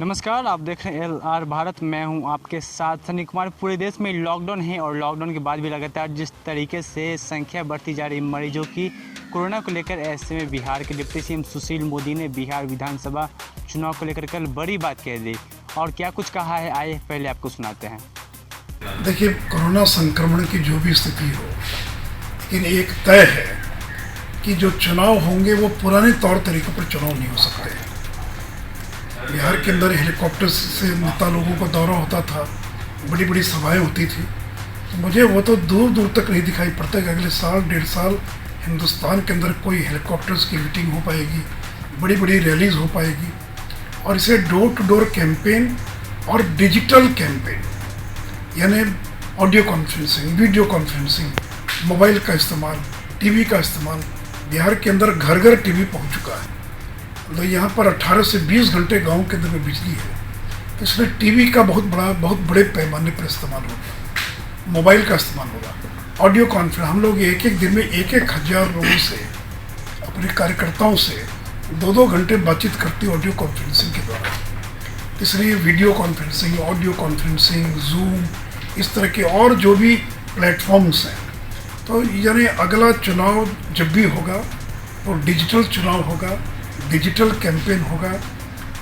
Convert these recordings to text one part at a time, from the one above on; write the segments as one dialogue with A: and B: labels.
A: नमस्कार, आप देख रहे हैं LR भारत। मैं हूं आपके साथ सनी कुमार। पूरे देश में लॉकडाउन है और लॉकडाउन के बाद भी लगातार जिस तरीके से संख्या बढ़ती जा रही मरीजों की कोरोना को लेकर, ऐसे में बिहार के डिप्टी सीएम सुशील मोदी ने बिहार विधानसभा चुनाव को लेकर कल बड़ी बात कह दी। और क्या कुछ कहा है, आइए पहले आपको सुनाते हैं।
B: देखिए, कोरोना संक्रमण की जो भी स्थिति हो, लेकिन एक तय है कि जो चुनाव होंगे वो पुराने तौर तरीकों पर चुनाव नहीं हो सकते। बिहार के अंदर हेलीकॉप्टर से नेता लोगों का दौरा होता था, बड़ी बड़ी सभाएं होती थी, तो मुझे वो तो दूर दूर तक नहीं दिखाई पड़ता कि अगले साल 1.5 साल हिंदुस्तान के अंदर कोई हेलीकॉप्टर्स की मीटिंग हो पाएगी, बड़ी बड़ी रैलीज हो पाएगी। और इसे डोर टू डोर कैंपेन और डिजिटल कैंपेन, यानी audio conferencing, video conferencing, mobile का इस्तेमाल, टीवी का इस्तेमाल। बिहार के अंदर घर घर टीवी पहुंच चुका है। तो यहाँ पर 18 से 20 घंटे गांव के अंदर में बिजली है, तो इसमें टीवी का बहुत बड़े पैमाने पर इस्तेमाल होगा, मोबाइल का इस्तेमाल होगा। ऑडियो कॉन्फ्रेंस, हम लोग एक एक दिन में 1,000 लोगों से, अपने कार्यकर्ताओं से 2-2 घंटे बातचीत करती ऑडियो कॉन्फ्रेंसिंग के द्वारा। इसलिए video conferencing, audio conferencing, zoom, इस तरह के और जो भी प्लेटफॉर्म्स हैं, तो यानी अगला चुनाव जब भी होगा वो डिजिटल चुनाव होगा, डिजिटल कैंपेन होगा।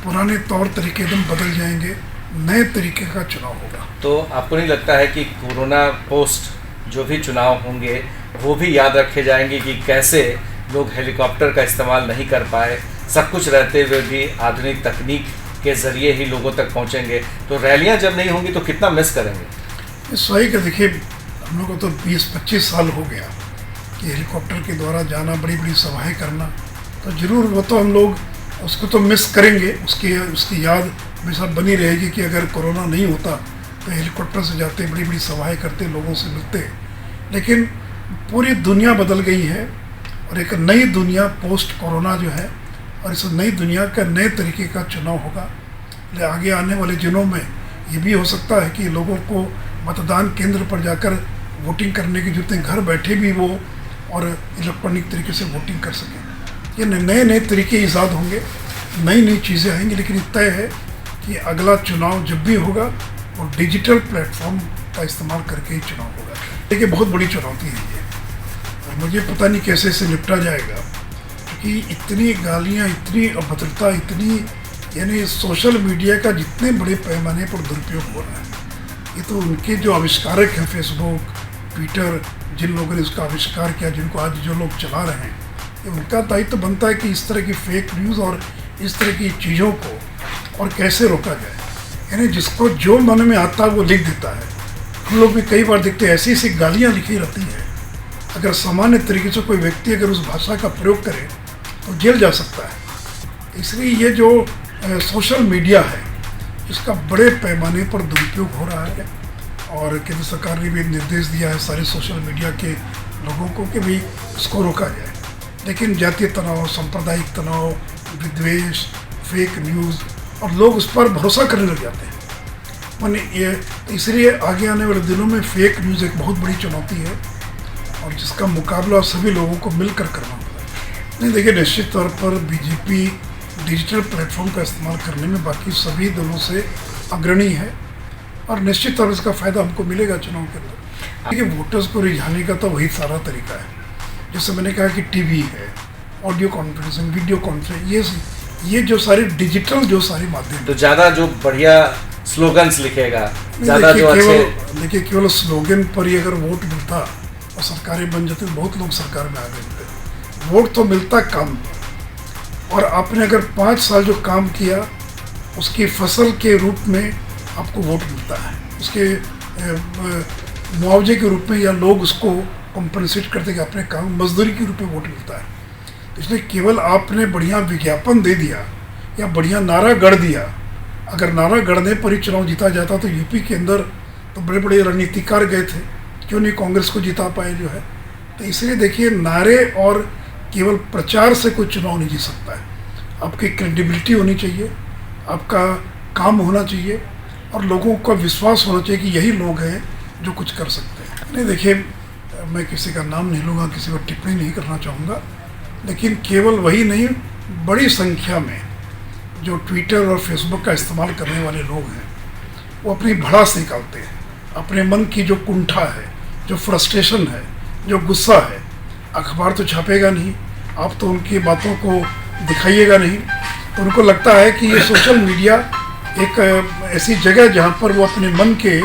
B: पुराने तौर तरीके एकदम बदल जाएंगे, नए तरीके का चुनाव होगा।
C: तो आपको नहीं लगता है कि कोरोना पोस्ट जो भी चुनाव होंगे वो भी याद रखे जाएंगे कि कैसे लोग हेलीकॉप्टर का इस्तेमाल नहीं कर पाए, सब कुछ रहते हुए भी आधुनिक तकनीक के ज़रिए ही लोगों तक पहुंचेंगे? तो रैलियां जब नहीं होंगी तो कितना मिस करेंगे?
B: इस वही का देखिए, हम लोग को तो 20-25 साल हो गया कि हेलीकॉप्टर के द्वारा जाना, बड़ी बड़ी सभाएँ करना, तो ज़रूर वो तो हम लोग उसको तो मिस करेंगे। उसकी याद हमेशा बनी रहेगी कि अगर कोरोना नहीं होता तो हेलीकॉप्टर से जाते, बड़ी बड़ी सभाएं करते, लोगों से मिलते। लेकिन पूरी दुनिया बदल गई है और एक नई दुनिया पोस्ट कोरोना जो है, और इस नई दुनिया का नए तरीके का चुनाव होगा। आगे आने वाले दिनों में ये भी हो सकता है कि लोगों को मतदान केंद्र पर जाकर वोटिंग करने की जरूरत है, घर बैठे भी वो और इलेक्ट्रॉनिक तरीके से वोटिंग कर सकें। ये नए नए तरीके ईजाद होंगे, नई नई चीज़ें आएंगी। लेकिन तय है कि अगला चुनाव जब भी होगा वो डिजिटल प्लेटफॉर्म का इस्तेमाल करके ही चुनाव होगा। देखिए, बहुत बड़ी चुनौती है ये, और मुझे पता नहीं कैसे इसे निपटा जाएगा, क्योंकि इतनी गालियाँ, इतनी अभद्रता, इतनी, यानी सोशल मीडिया का जितने बड़े पैमाने पर दुरुपयोग हो रहा है। ये तो उनके जो आविष्कारक हैं, फेसबुक, ट्विटर, जिन लोगों ने उसका आविष्कार किया, जिनको आज जो लोग चला रहे हैं, उनका दायित्व बनता है कि इस तरह की फेक न्यूज़ और इस तरह की चीज़ों को और कैसे रोका जाए। यानी जिसको जो मन में आता है वो लिख देता है। हम लोग भी कई बार देखते हैं ऐसी ऐसी गालियाँ लिखी रहती हैं, अगर सामान्य तरीके से कोई व्यक्ति अगर उस भाषा का प्रयोग करे तो जेल जा सकता है। इसलिए ये जो सोशल मीडिया है, इसका बड़े पैमाने पर दुरुपयोग हो रहा है, और केंद्र सरकार ने भी निर्देश दिया है सारे सोशल मीडिया के लोगों को कि भाई इसको रोका जाए। लेकिन जातीय तनाव, सांप्रदायिक तनाव, विद्वेष, फेक न्यूज़, और लोग उस पर भरोसा करने लग जाते हैं। मैंने ये, इसलिए आगे आने वाले दिनों में फेक न्यूज़ एक बहुत बड़ी चुनौती है, और जिसका मुकाबला सभी लोगों को मिलकर करना होगा। नहीं, देखिए, निश्चित तौर पर बीजेपी डिजिटल प्लेटफॉर्म का इस्तेमाल करने में बाकी सभी दलों से अग्रणी है, और निश्चित तौर पर इसका फ़ायदा हमको मिलेगा चुनाव के अंदर। देखिए, वोटर्स को रिझाने का तो वही सारा तरीका है। जैसे मैंने कहा कि टीवी है, ऑडियो कॉन्फ्रेंसिंग, वीडियो कॉन्फ्रेंस, ये जो सारे डिजिटल जो सारे माध्यम,
C: तो ज़्यादा जो बढ़िया स्लोगन्स लिखेगा, ज़्यादा जो अच्छे,
B: देखिए, केवल स्लोगन पर ही अगर वोट मिलता और सरकारें बन जाती तो बहुत लोग सरकार में आ गए थे। वोट तो मिलता काम पर, और आपने अगर 5 साल जो काम किया उसकी फसल के रूप में आपको वोट मिलता है, उसके मुआवजे के रूप में, या लोग उसको कॉम्पनसेट करते कि अपने काम मजदूरी के रूप में वोट मिलता है। इसलिए केवल आपने बढ़िया विज्ञापन दे दिया या बढ़िया नारा गढ़ दिया, अगर नारा गढ़ने पर ही चुनाव जीता जाता तो यूपी के अंदर तो बड़े बड़े रणनीतिकार गए थे, क्यों नहीं कांग्रेस को जिता पाए जो है। तो इसलिए देखिए, नारे और केवल प्रचार से कोई चुनाव नहीं जीत सकता है। आपकी क्रेडिबिलिटी होनी चाहिए, आपका काम होना चाहिए, और लोगों का विश्वास होना चाहिए कि यही लोग हैं जो कुछ कर सकते हैं। नहीं, देखिए, मैं किसी का नाम नहीं लूँगा, किसी पर टिप्पणी नहीं करना चाहूँगा, लेकिन केवल वही नहीं, बड़ी संख्या में जो ट्विटर और फेसबुक का इस्तेमाल करने वाले लोग हैं वो अपनी भड़ास निकालते हैं, अपने मन की जो कुंठा है, जो फ्रस्ट्रेशन है, जो गुस्सा है। अखबार तो छापेगा नहीं, आप तो उनकी बातों को दिखाइएगा नहीं, तो उनको लगता है कि ये सोशल मीडिया एक ऐसी जगह जहाँ पर वो अपने मन के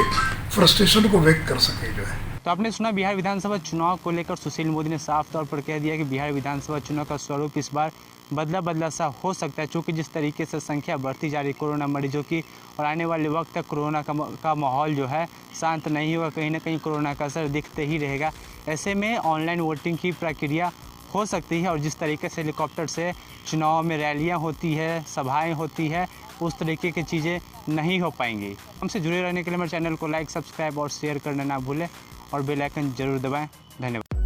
B: फ्रस्ट्रेशन को व्यक्त कर सके जो है।
A: तो आपने सुना बिहार विधानसभा चुनाव को लेकर सुशील मोदी ने साफ तौर पर कह दिया कि बिहार विधानसभा चुनाव का स्वरूप इस बार बदला सा हो सकता है, क्योंकि जिस तरीके से संख्या बढ़ती जा रही कोरोना मरीजों की और आने वाले वक्त तक कोरोना का माहौल जो है शांत नहीं होगा, कहीं ना कहीं कोरोना का असर दिखते ही रहेगा। ऐसे में ऑनलाइन वोटिंग की प्रक्रिया हो सकती है और जिस तरीके से हेलीकॉप्टर से चुनाव में रैलियां होती है, सभाएं होती है, उस तरीके की चीज़ें नहीं हो पाएंगी। हमसे जुड़े रहने के लिए हमारे चैनल को लाइक, सब्सक्राइब और शेयर करना ना भूलें और बेल आइकन जरूर दबाएं। धन्यवाद।